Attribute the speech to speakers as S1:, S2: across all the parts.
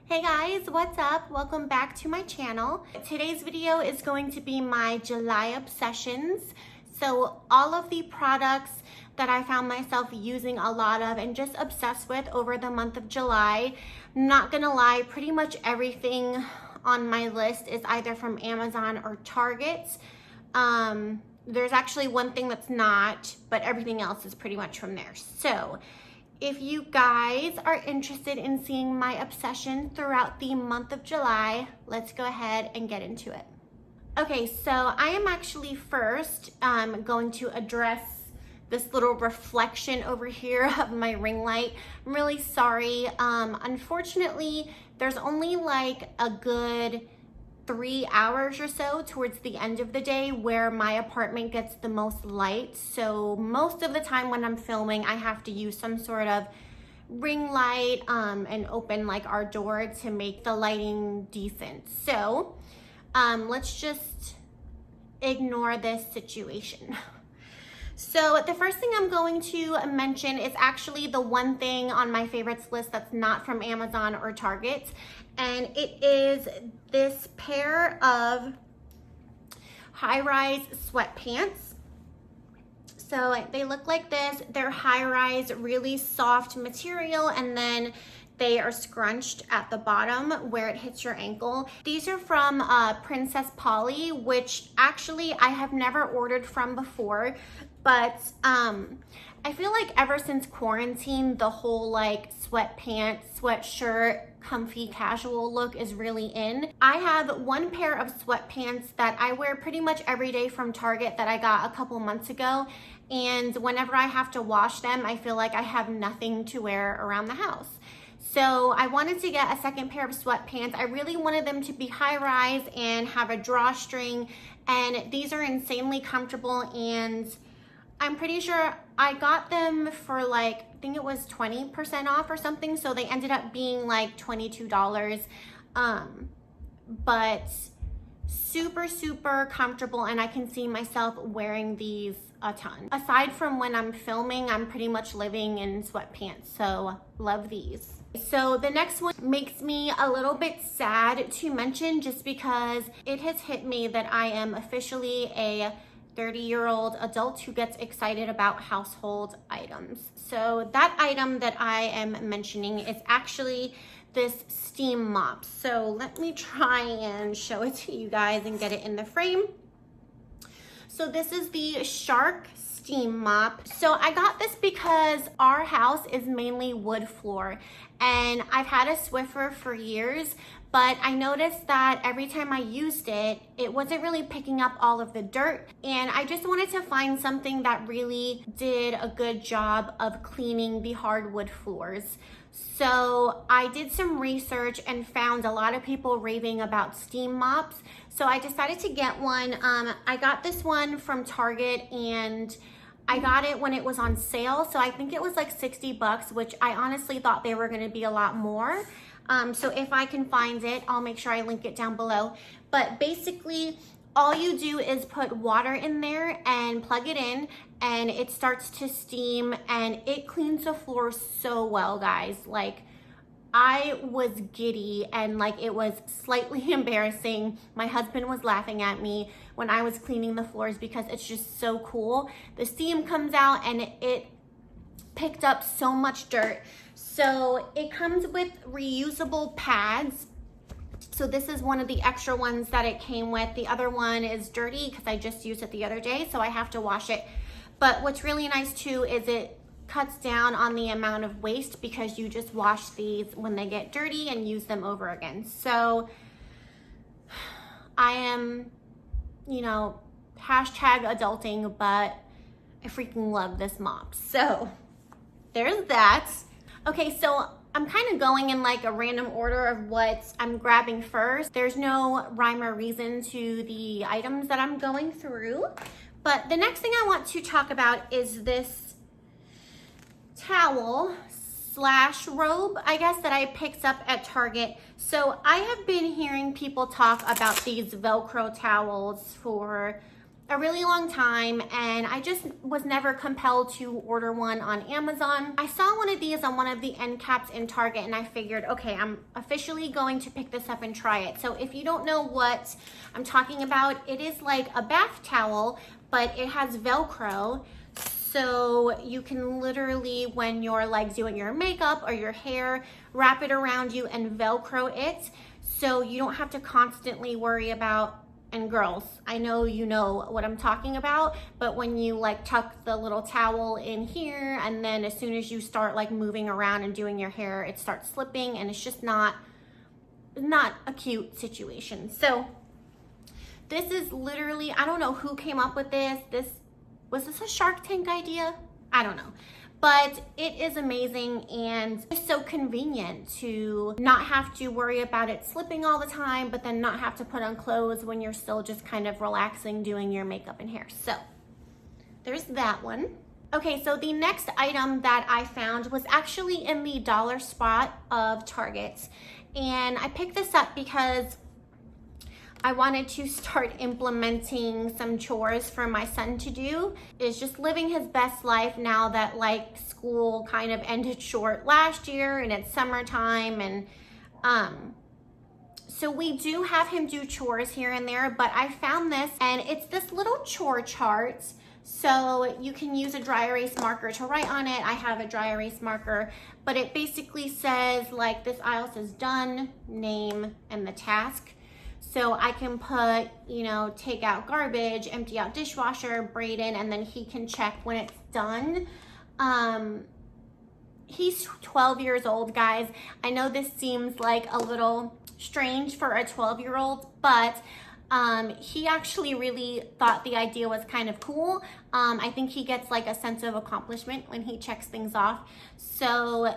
S1: Hey guys, what's up? Welcome back to my channel. Today's video is going to be my July obsessions. So all of the products that I found myself using a lot of and just obsessed with over the month of July. Not gonna lie, pretty much everything on my list is either from Amazon or Target. There's actually one thing that's not, but everything else is pretty much from there. So if you guys are interested in seeing my obsession throughout the month of July, let's go ahead and get into it. Okay, so I am actually first going to address this little reflection over here of my ring light. I'm really sorry. Unfortunately, there's only like a good 3 hours or so towards the end of the day where my apartment gets the most light. So most of the time when I'm filming, I have to use some sort of ring light and open like our door to make the lighting decent. So let's just ignore this situation. So the first thing I'm going to mention is actually the one thing on my favorites list that's not from Amazon or Target. And it is this pair of high-rise sweatpants. So they look like this. They're high-rise, really soft material, and then they are scrunched at the bottom where it hits your ankle. These are from Princess Polly, which actually I have never ordered from before, but I feel like ever since quarantine, the whole like sweatpants, sweatshirt, comfy casual look is really in. I have one pair of sweatpants that I wear pretty much every day from Target that I got a couple months ago. And whenever I have to wash them, I feel like I have nothing to wear around the house. So I wanted to get a second pair of sweatpants. I really wanted them to be high rise and have a drawstring. And these are insanely comfortable, and I'm pretty sure I got them for like, I think it was 20% off or something. So they ended up being like $22. But super, super comfortable, and I can see myself wearing these a ton. Aside from when I'm filming, I'm pretty much living in sweatpants, so love these. So the next one makes me a little bit sad to mention just because it has hit me that I am officially a 30-year-old adult who gets excited about household items. So that item that I am mentioning is actually this Steam Mop. So let me try and show it to you guys and get it in the frame. So this is the Shark Steam Mop. So I got this because our house is mainly wood floor, and I've had a Swiffer for years, but I noticed that every time I used it, it wasn't really picking up all of the dirt. And I just wanted to find something that really did a good job of cleaning the hardwood floors. So I did some research and found a lot of people raving about Steam Mops. So I decided to get one. I got this one from Target, and I got it when it was on sale. So I think it was like 60 bucks, which I honestly thought they were gonna be a lot more. So if I can find it, I'll make sure I link it down below. But basically, all you do is put water in there and plug it in, and it starts to steam, and it cleans the floor so well, guys. Like, I was giddy, and like it was slightly embarrassing. My husband was laughing at me when I was cleaning the floors because it's just so cool. The steam comes out, and it picked up so much dirt. So it comes with reusable pads. So this is one of the extra ones that it came with. The other one is dirty because I just used it the other day, so I have to wash it. But what's really nice too is it cuts down on the amount of waste because you just wash these when they get dirty and use them over again. So I am, you know, hashtag adulting, but I freaking love this mop. So there's that. Okay, so I'm kind of going in like a random order of what I'm grabbing first. There's no rhyme or reason to the items that I'm going through. But the next thing I want to talk about is this towel slash robe, I guess, that I picked up at Target. So I have been hearing people talk about these Velcro towels for a really long time, and I just was never compelled to order one on Amazon. I saw one of these on one of the end caps in Target, and I figured, okay, I'm officially going to pick this up and try it. So if you don't know what I'm talking about, it is like a bath towel, but it has Velcro. So you can literally, when you're like doing your makeup or your hair, wrap it around you and Velcro it. So you don't have to constantly worry about, and girls, I know you know what I'm talking about, but when you like tuck the little towel in here, and then as soon as you start like moving around and doing your hair, it starts slipping, and it's just not a cute situation. So this is literally, I don't know who came up with this. Was this a Shark Tank idea? I don't know. But it is amazing, and it's so convenient to not have to worry about it slipping all the time, but then not have to put on clothes when you're still just kind of relaxing doing your makeup and hair. So there's that one. Okay, so the next item that I found was actually in the dollar spot of Target. And I picked this up because I wanted to start implementing some chores for my son to do. Is just living his best life now that like school kind of ended short last year and it's summertime, and so we do have him do chores here and there, but I found this, and it's this little chore chart. So you can use a dry erase marker to write on it. I have a dry erase marker, but it basically says like this aisle says done, name, and the task. So I can put, you know, take out garbage, empty out dishwasher, braid in, and then he can check when it's done. He's 12 years old, guys. I know this seems like a little strange for a 12-year-old, but he actually really thought the idea was kind of cool. I think he gets like a sense of accomplishment when he checks things off. So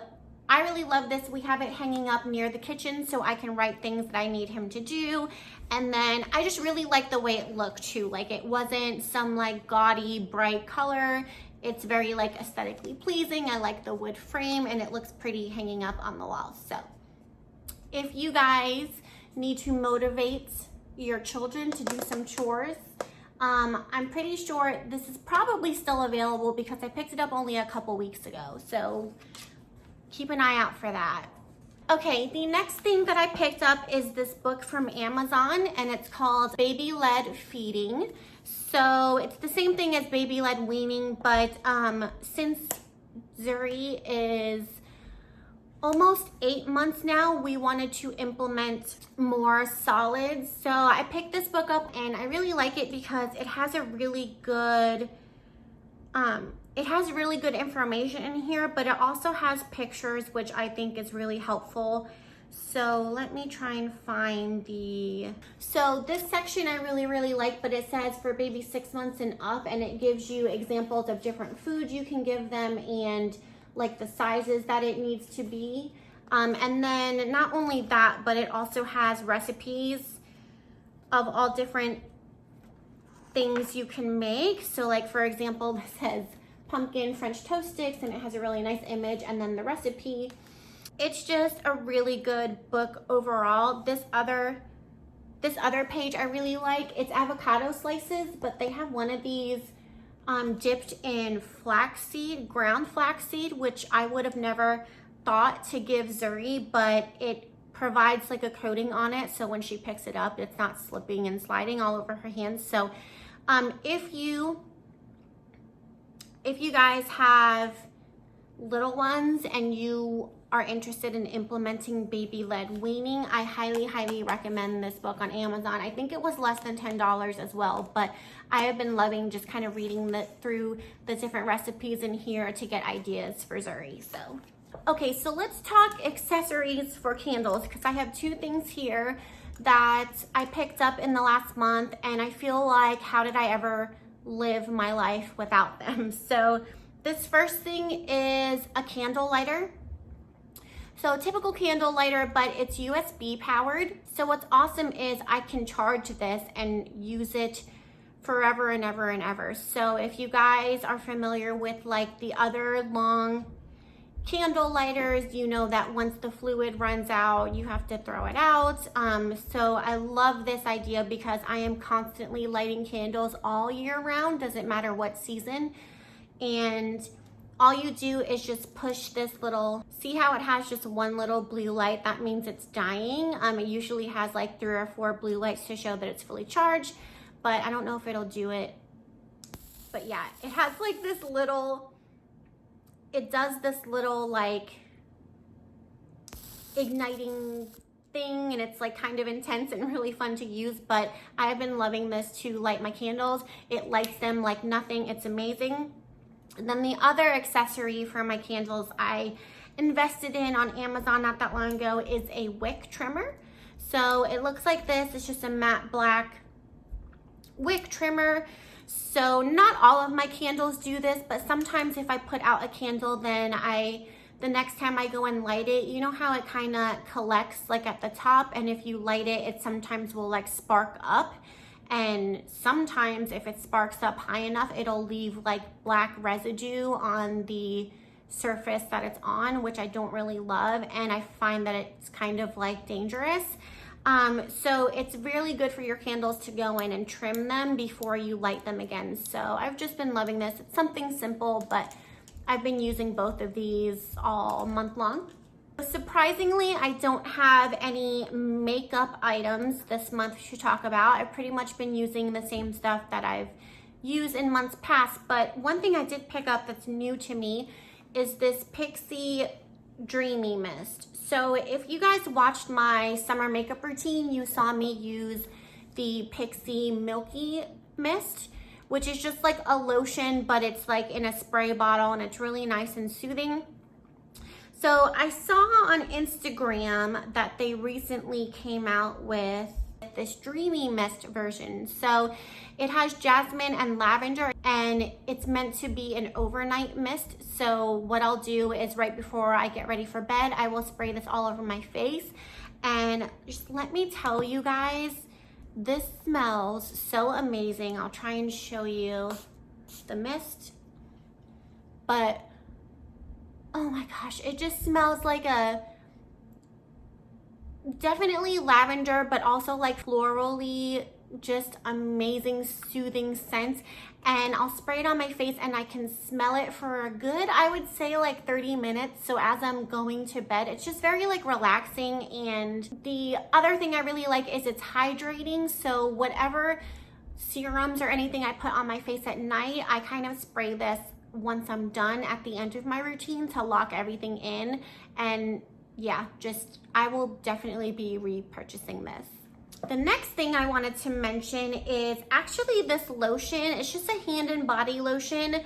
S1: I really love this. We have it hanging up near the kitchen so I can write things that I need him to do. And then I just really like the way it looked too. Like it wasn't some like gaudy, bright color. It's very like aesthetically pleasing. I like the wood frame, and it looks pretty hanging up on the wall. So if you guys need to motivate your children to do some chores, I'm pretty sure this is probably still available because I picked it up only a couple weeks ago. So keep an eye out for that. Okay, the next thing that I picked up is this book from Amazon, and it's called Baby-Led Feeding. So it's the same thing as baby-led weaning, but since Zuri is almost 8 months now, we wanted to implement more solids. So I picked this book up, and I really like it because it has a really good information in here, but it also has pictures, which I think is really helpful. So let me try and find so this section I really like, but it says for baby 6 months and up, and it gives you examples of different foods you can give them and like the sizes that it needs to be. And then not only that, but it also has recipes of all different things you can make. So like for example, this says pumpkin French toast sticks, and it has a really nice image, and then the recipe. It's just a really good book overall. This other page I really like. It's avocado slices, but they have one of these dipped in flaxseed, ground flaxseed, which I would have never thought to give Zuri, but it provides like a coating on it, so when she picks it up, it's not slipping and sliding all over her hands. So if you guys have little ones and you are interested in implementing baby-led weaning, I highly recommend this book on Amazon. I think it was less than $10 as well, but I have been loving just kind of reading through the different recipes in here to get ideas for Zuri. So, okay, so let's talk accessories for candles, because I have two things here that I picked up in the last month, and I feel like, how did I ever live my life without them? So this first thing is a candle lighter. So typical candle lighter, but it's USB powered. So what's awesome is I can charge this and use it forever and ever and ever. So if you guys are familiar with like the other long candle lighters, you know that once the fluid runs out, you have to throw it out. So I love this idea because I am constantly lighting candles all year round, doesn't matter what season. And all you do is just push this little, see how it has just one little blue light? That means it's dying. It usually has like 3 or 4 blue lights to show that it's fully charged, but I don't know if it'll do it. But yeah, it has like this little, it does this little like igniting thing, and it's like kind of intense and really fun to use, but I've been loving this to light my candles. It lights them like nothing. It's amazing. And then the other accessory for my candles I invested in on Amazon not that long ago is a wick trimmer. So it looks like this. It's just a matte black wick trimmer. So not all of my candles do this, but sometimes if I put out a candle, then the next time I go and light it, you know how it kind of collects like at the top, and if you light it, it sometimes will like spark up. And sometimes if it sparks up high enough, it'll leave like black residue on the surface that it's on, which I don't really love, and I find that it's kind of like dangerous. So it's really good for your candles to go in and trim them before you light them again. So I've just been loving this. It's something simple, but I've been using both of these all month long. Surprisingly, I don't have any makeup items this month to talk about. I've pretty much been using the same stuff that I've used in months past, but one thing I did pick up that's new to me is this Pixi Dreamy Mist. So if you guys watched my summer makeup routine, you saw me use the Pixi Milky Mist, which is just like a lotion, but it's like in a spray bottle, and it's really nice and soothing. So I saw on Instagram that they recently came out with this Dreamy Mist version. So it has jasmine and lavender, and it's meant to be an overnight mist. So what I'll do is right before I get ready for bed, I will spray this all over my face. And just let me tell you guys, this smells so amazing. I'll try and show you the mist, but oh my gosh, it just smells like a, definitely lavender, but also like florally, just amazing soothing scent. And I'll spray it on my face and I can smell it for a good, I would say like 30 minutes. So as I'm going to bed, it's just very like relaxing. And the other thing I really like is it's hydrating. So whatever serums or anything I put on my face at night, I kind of spray this once I'm done at the end of my routine to lock everything in. And yeah, just I will definitely be repurchasing this. The next thing I wanted to mention is actually this lotion. It's just a hand and body lotion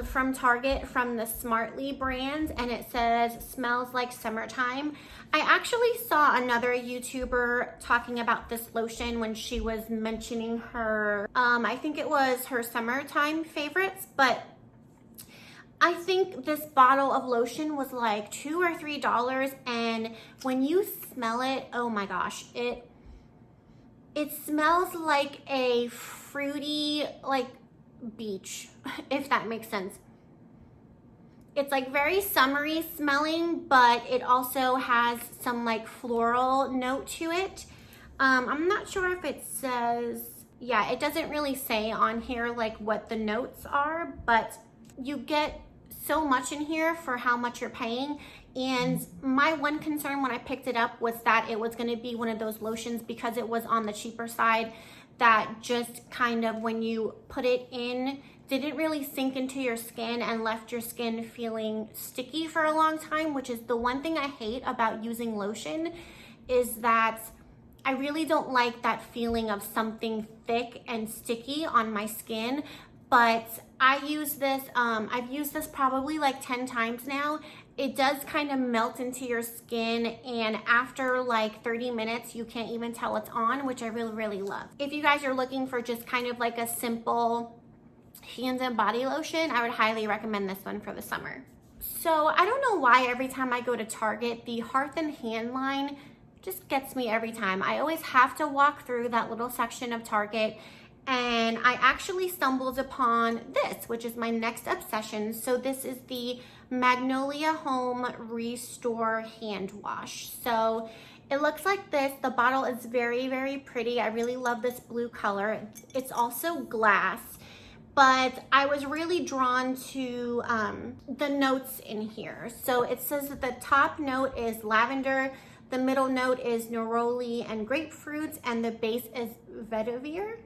S1: from Target, from the Smartly brand, and it says smells like summertime. I actually saw another YouTuber talking about this lotion when she was mentioning her, I think it was her summertime favorites, but I think this bottle of lotion was like $2 or $3, and when you smell it, oh my gosh, it smells like a fruity, like beach, if that makes sense. It's like very summery smelling, but it also has some like floral note to it. I'm not sure if it says, yeah, it doesn't really say on here like what the notes are, but you get so much in here for how much you're paying. And my one concern when I picked it up was that it was going to be one of those lotions, because it was on the cheaper side, that just kind of when you put it in didn't really sink into your skin and left your skin feeling sticky for a long time, which is the one thing I hate about using lotion, is that I really don't like that feeling of something thick and sticky on my skin. But I use this, I've used this probably like 10 times now. It does kind of melt into your skin, and after like 30 minutes, you can't even tell it's on, which I really, really love. If you guys are looking for just kind of like a simple hand and body lotion, I would highly recommend this one for the summer. So I don't know why every time I go to Target, the Hearth and Hand line just gets me every time. I always have to walk through that little section of Target, and I actually stumbled upon this, which is my next obsession. So this is the Magnolia Home Restore Hand Wash. So it looks like this. The bottle is very, very pretty. I really love this blue color. It's also glass, but I was really drawn to the notes in here. So it says that the top note is lavender, the middle note is neroli and grapefruits, and the base is vetiver.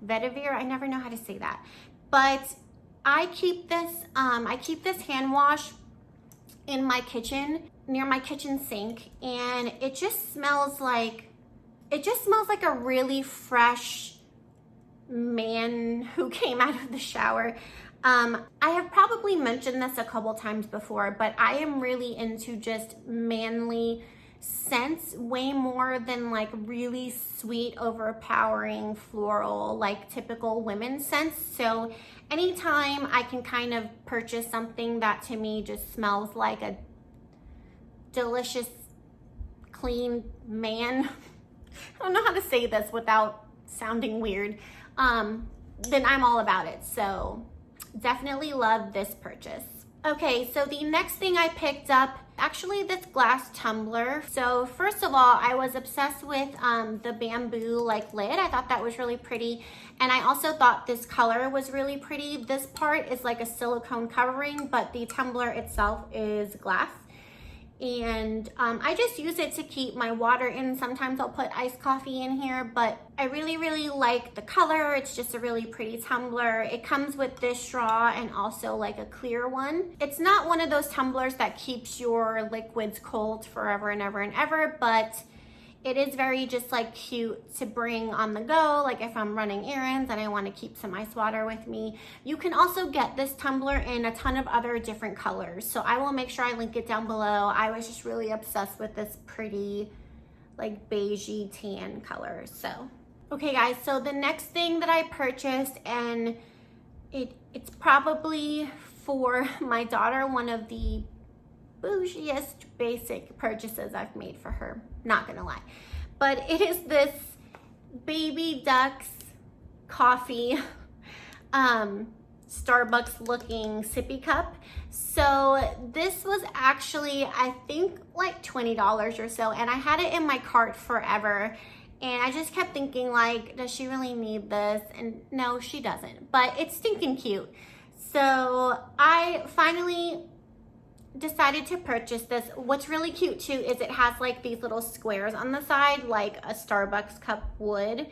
S1: Vetiver, I never know how to say that. But I keep this hand wash in my kitchen, near my kitchen sink, and it just smells like a really fresh man who came out of the shower. I have probably mentioned this a couple times before, but I am really into just manly scents way more than like really sweet, overpowering floral, like typical women's scents. So anytime I can kind of purchase something that to me just smells like a delicious, clean man, I don't know how to say this without sounding weird, then I'm all about it. So definitely love this purchase. Okay, so the next thing I picked up, actually this glass tumbler. So first of all, I was obsessed with the bamboo like lid. I thought that was really pretty. And I also thought this color was really pretty. This part is like a silicone covering, but the tumbler itself is glass. And I just use it to keep my water in. Sometimes I'll put iced coffee in here, but I really, really like the color. It's just a really pretty tumbler. It comes with this straw and also like a clear one. It's not one of those tumblers that keeps your liquids cold forever and ever and ever, but it is very just like cute to bring on the go, like if I'm running errands and I want to keep some ice water with me. You can also get this tumbler in a ton of other different colors, so I will make sure I link it down below. I was just really obsessed with this pretty like beigey tan color. So okay guys, so the next thing that I purchased, and it's probably for my daughter, one of the bougiest basic purchases I've made for her, not gonna lie, but it is this Baby Ducks coffee Starbucks looking sippy cup. So this was actually, I think like $20 or so, and I had it in my cart forever, and I just kept thinking like, does she really need this? And no, she doesn't, but it's stinking cute. So I finally decided to purchase this. What's really cute too is it has like these little squares on the side like a Starbucks cup would,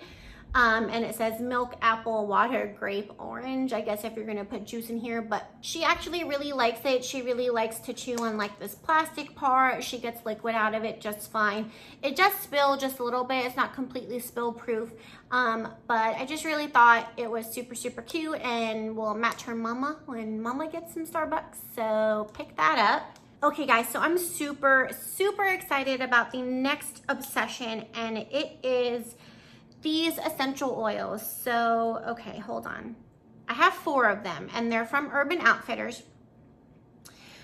S1: and it says milk, apple, water, grape, orange, I guess if you're gonna put juice in here. But she actually really likes it. She really likes to chew on like this plastic part. She gets liquid out of it just fine. It does spill just a little bit. It's not completely spill proof, but I just really thought it was super, super cute and will match her mama when mama gets some Starbucks. So pick that up. Okay guys, so I'm super, super excited about the next obsession, and it is these essential oils. So, okay, hold on. I have 4 of them, and they're from Urban Outfitters.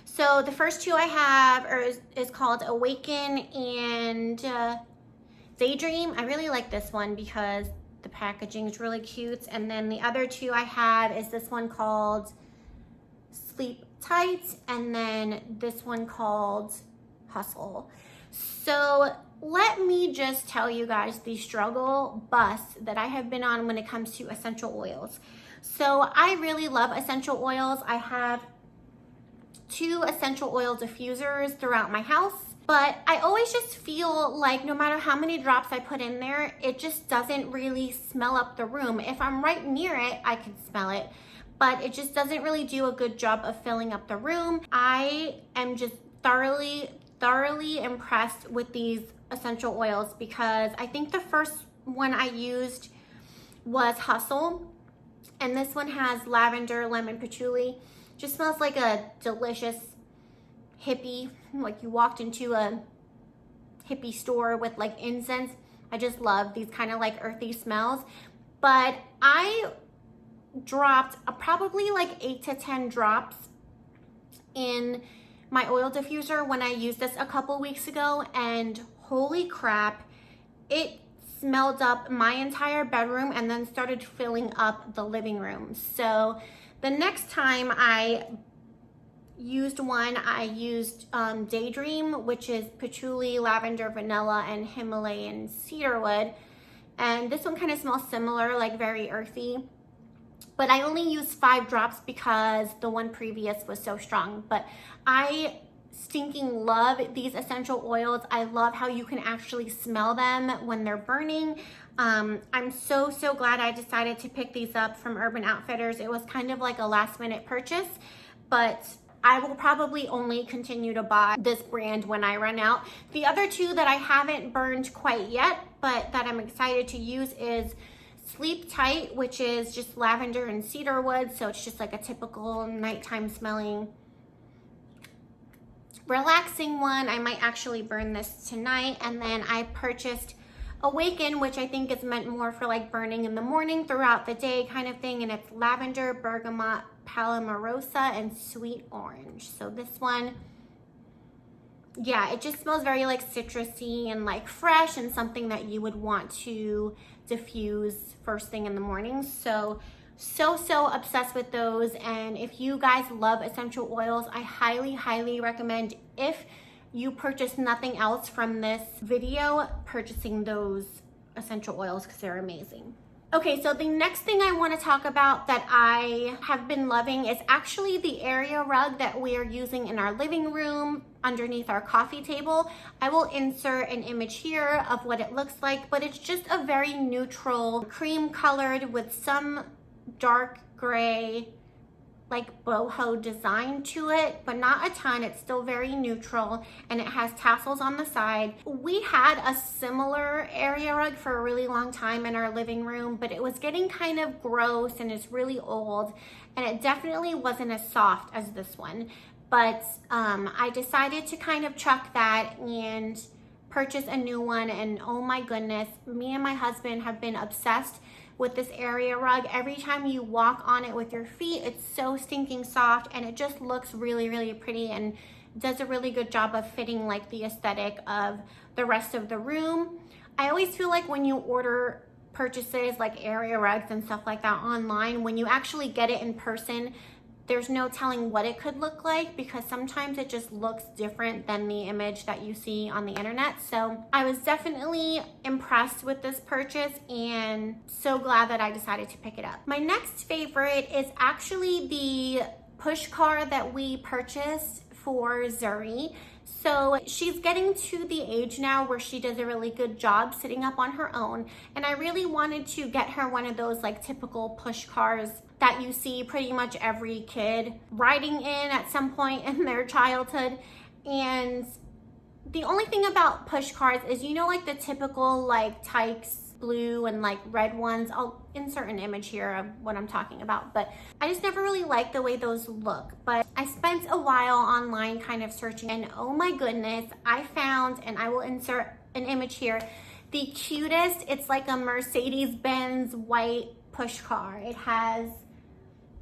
S1: So the first 2 I have is called Awaken and Daydream. I really like this one because the packaging is really cute. And then the other 2 I have is this one called Sleep Tight, and then this one called Hustle. So let me just tell you guys the struggle bus that I have been on when it comes to essential oils. So I really love essential oils. I have 2 essential oil diffusers throughout my house, but I always just feel like no matter how many drops I put in there, it just doesn't really smell up the room. If I'm right near it, I can smell it, but it just doesn't really do a good job of filling up the room. I am just thoroughly impressed with these essential oils because I think the first one I used was Hustle, and this one has lavender, lemon, patchouli. Just smells like a delicious hippie, like you walked into a hippie store with like incense. I just love these kind of like earthy smells. But I dropped probably like 8 to 10 drops in my oil diffuser when I used this a couple weeks ago, and holy crap, it smelled up my entire bedroom and then started filling up the living room. So the next time I used one. I used Daydream, which is patchouli, lavender, vanilla, and Himalayan cedarwood. And this one kind of smells similar, like very earthy. But I only used 5 drops because the one previous was so strong. But I stinking love these essential oils. I love how you can actually smell them when they're burning. I'm so glad I decided to pick these up from Urban Outfitters. It was kind of like a last minute purchase, but I will probably only continue to buy this brand when I run out. The other 2 that I haven't burned quite yet, but that I'm excited to use is Sleep Tight, which is just lavender and cedarwood. So it's just like a typical nighttime smelling, relaxing one. I might actually burn this tonight. And then I purchased Awaken, which I think is meant more for like burning in the morning, throughout the day kind of thing. And it's lavender, bergamot, palmarosa, and sweet orange. So this one, yeah, it just smells very like citrusy and like fresh, and something that you would want to diffuse first thing in the morning. So obsessed with those. And if you guys love essential oils, I highly recommend, if you purchase nothing else from this video, purchasing those essential oils, because they're amazing. Okay, so the next thing I want to talk about that I have been loving is actually the area rug that we are using in our living room underneath our coffee table. I will insert an image here of what it looks like, but it's just a very neutral cream colored with some dark gray like boho design to it, but not a ton. It's still very neutral, and it has tassels on the side. We had a similar area rug for a really long time in our living room, but it was getting kind of gross and it's really old, and it definitely wasn't as soft as this one. But I decided to kind of chuck that and purchase a new one, and oh my goodness, me and my husband have been obsessed with this area rug. Every time you walk on it with your feet, it's so stinking soft, and it just looks really pretty and does a really good job of fitting like the aesthetic of the rest of the room. I always feel like when you order purchases like area rugs and stuff like that online, when you actually get it in person, there's no telling what it could look like, because sometimes it just looks different than the image that you see on the internet. So I was definitely impressed with this purchase and so glad that I decided to pick it up. My next favorite is actually the push car that we purchased for Zuri. So she's getting to the age now where she does a really good job sitting up on her own, and I really wanted to get her one of those like typical push cars that you see pretty much every kid riding in at some point in their childhood. And the only thing about push cars is, you know, like the typical like Tykes blue and like red ones. I'll insert an image here of what I'm talking about, but I just never really liked the way those look. But I spent a while online kind of searching, and oh my goodness, I found, and I will insert an image here, the cutest. It's like a Mercedes-Benz white push car. It has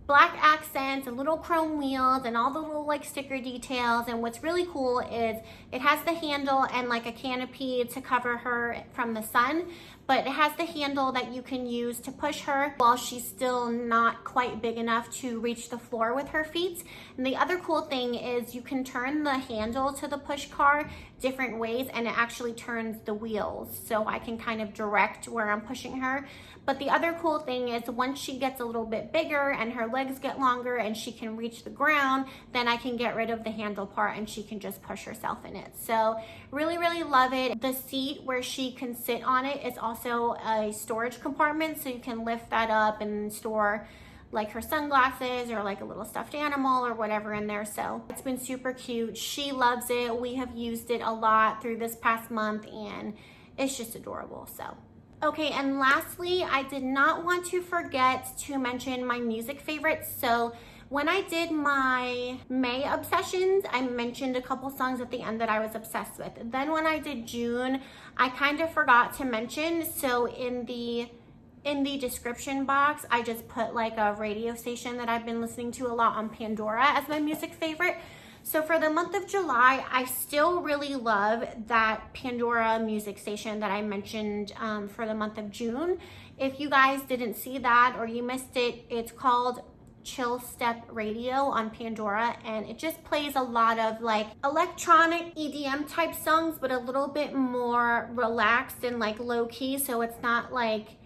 S1: black accents and little chrome wheels and all the little like sticker details. And what's really cool is it has the handle and like a canopy to cover her from the sun, but it has the handle that you can use to push her while she's still not quite big enough to reach the floor with her feet. And the other cool thing is you can turn the handle to the push car different ways, and it actually turns the wheels, so I can kind of direct where I'm pushing her. But the other cool thing is once she gets a little bit bigger and her legs get longer and she can reach the ground, then I can get rid of the handle part and she can just push herself in it. So really love it. The seat where she can sit on it is also a storage compartment, so you can lift that up and store like her sunglasses or like a little stuffed animal or whatever in there. So it's been super cute. She loves it. We have used it a lot through this past month, and it's just adorable. So okay, and lastly, I did not want to forget to mention my music favorites. So when I did my May obsessions, I mentioned a couple songs at the end that I was obsessed with. Then when I did June, I kind of forgot to mention. So in the description box, I just put like a radio station that I've been listening to a lot on Pandora as my music favorite. So for the month of July, I still really love that Pandora music station that I mentioned for the month of June. If you guys didn't see that or you missed it, it's called Chillstep radio on Pandora, and it just plays a lot of like electronic EDM type songs, but a little bit more relaxed and like low key, so it's not like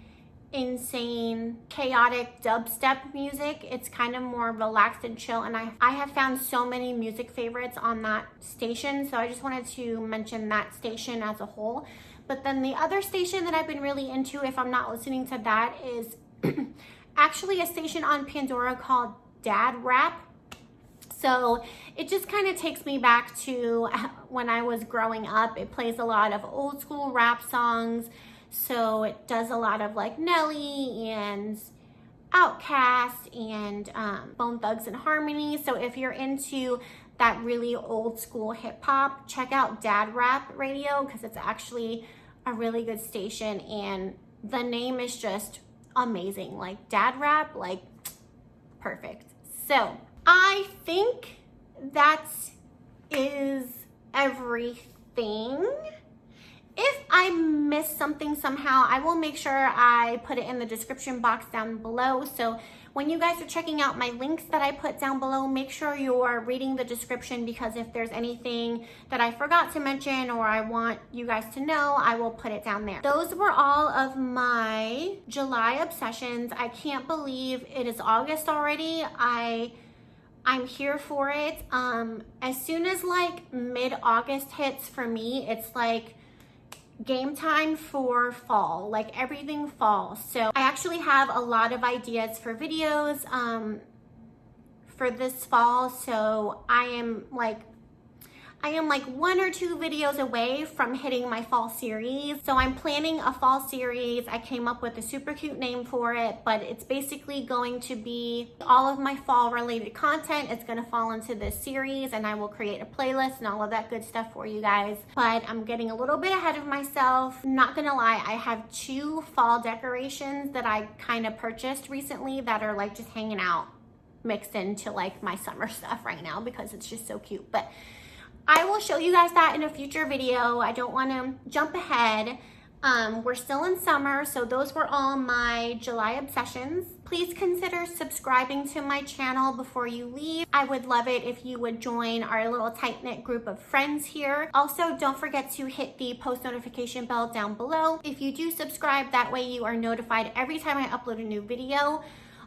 S1: insane chaotic dubstep music. It's kind of more relaxed and chill, and I have found so many music favorites on that station, so I just wanted to mention that station as a whole. But then the other station that I've been really into, if I'm not listening to that, is actually a station on Pandora called Dad Rap. So it just kind of takes me back to when I was growing up. It plays a lot of old school rap songs. So it does a lot of like Nelly and Outkast and Bone Thugs and Harmony. So if you're into that really old school hip hop, check out Dad Rap Radio, because it's actually a really good station, and the name is just amazing. Like Dad Rap, like perfect. So I think that is everything. If I missed something somehow, I will make sure I put it in the description box down below. So when you guys are checking out my links that I put down below, make sure you're reading the description, because if there's anything that I forgot to mention or I want you guys to know, I will put it down there. Those were all of my July obsessions. I can't believe it is August already. I'm here for it. As soon as like mid-August hits for me, it's like game time for fall, like everything fall. So I actually have a lot of ideas for videos for this fall. So I am like 1 or 2 videos away from hitting my fall series. So I'm planning a fall series. I came up with a super cute name for it, but it's basically going to be all of my fall related content. It's going to fall into this series, and I will create a playlist and all of that good stuff for you guys. But I'm getting a little bit ahead of myself. Not gonna lie, I have 2 fall decorations that I kind of purchased recently that are like just hanging out mixed into like my summer stuff right now, because it's just so cute. But I will show you guys that in a future video. I don't want to jump ahead. We're still in summer, so those were all my July obsessions. Please consider subscribing to my channel before you leave. I would love it if you would join our little tight-knit group of friends here. Also, don't forget to hit the post notification bell down below. If you do subscribe, that way you are notified every time I upload a new video.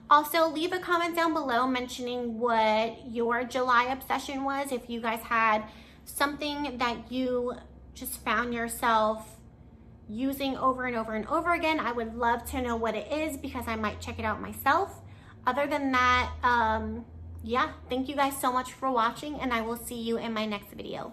S1: Also, leave a comment down below mentioning what your July obsession was. If you guys had something that you just found yourself using over and over and over again, I would love to know what it is, because I might check it out myself. Other than that, yeah, thank you guys so much for watching, and I will see you in my next video.